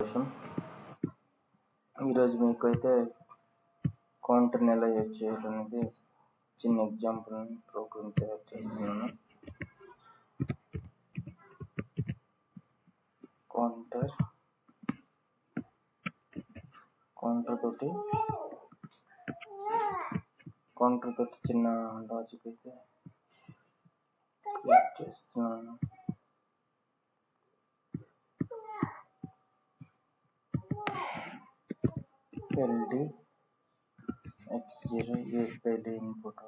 కోసం ఈరోజు మీకు అయితే కౌంటర్ని ఎలా యూజ్ చేయడం అనేది చిన్న ఎగ్జాంపుల్ ప్రోగ్రామ్ తయారు చేస్తున్నాను. కౌంటర్ తోటి చిన్న లాజిక్ అయితే క్రియేట్ చేస్తున్నాను. LD X0 8 input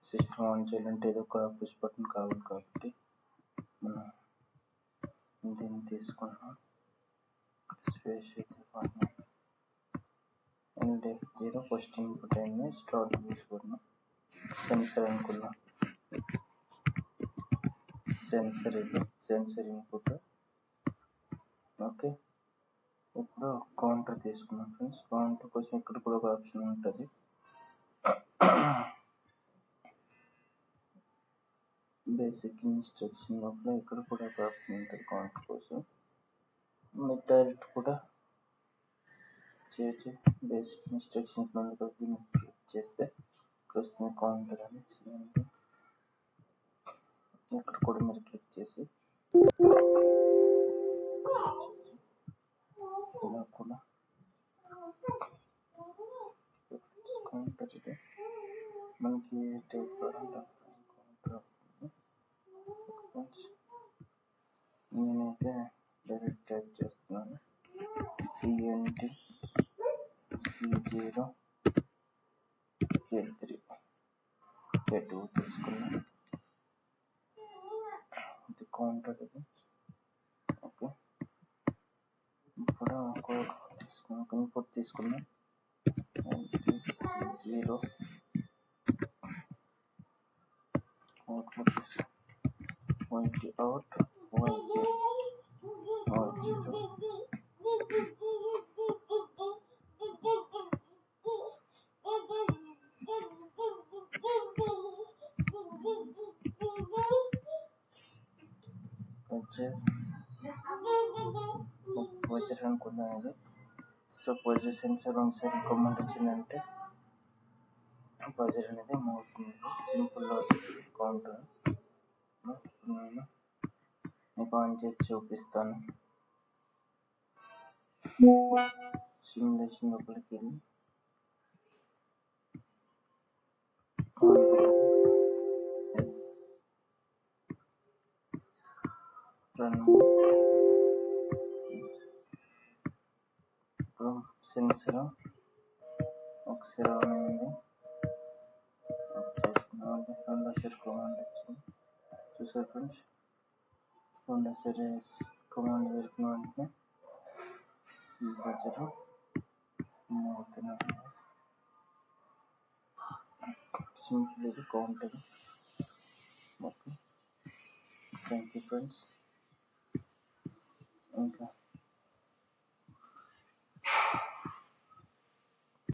system on చేయాలంటే ఏదో ఒక పుష్ బటన్ కావాలి కాబట్టి మనం దీన్ని తీసుకున్నాం. స్పేస్ అయితే LD X0 ఫస్ట్ ఇన్పుట్ అయింది. స్టార్ట్ పుష్ బటన్ సెన్సర్ అనుకున్నాం. Sensor input. ఓకే, ఇప్పుడు కౌంటర్ తీసుకున్నాం ఫ్రెండ్స్. కౌంటర్ కోసం ఇక్కడ కూడా ఒక ఆప్షన్ ఉంటుంది. బేసిక్ ఇన్స్ట్రక్షన్ లోపల ఇక్కడ కూడా ఒక ఆప్షన్ ఉంటుంది కౌంటర్ కోసం. మీరు డైరెక్ట్ కూడా చేయొచ్చు. బేసిక్ ఇన్స్ట్రక్షన్ క్లిక్ చేస్తే వస్తుంది కౌంటర్ అని. ఇక్కడ కూడా మీరు క్లిక్ చేసి ఇలా కూడా కౌంటర్ ఇది మనకి టైప్ కౌంటర్. నేనైతే డైరెక్ట్ టైప్ చేస్తున్నాను. CNT C0 K3 K2 తీసుకున్నాను. ఇది కౌంటర్ ఇది. ఓకే, ఇప్పుడు కోడ్ తీసుకున్నాం. ఇన్పుట్ తీసుకున్నాం. C0 అవుట్పుట్ తీసుకున్నాం. అవుట్ Y0 వచ్చర్ అనుకున్నాను. ఇది సపోజ్ సెన్సర్ ఒకసారి కమాండ్ వచ్చిందంటే బజర్ అనేది మోగుతుంది. Simple logic counter. నేను మీకు ఆన్ చేసి చూపిస్తాను. సిమ్యులేషన్ లోపలికి వెళ్ళి సెన్సర్ ఒకసారి ఆన్ అయింది. రెండోసారి కమాండ్ వచ్చింది. చూసారు ఫ్రెండ్స్, రెండోసారి కమాండ్ దొరికిన వెంటనే బజర్ మోగుతున్నది. సింపుల్ ఇది counter. Okay, thank you friends. ఇంకా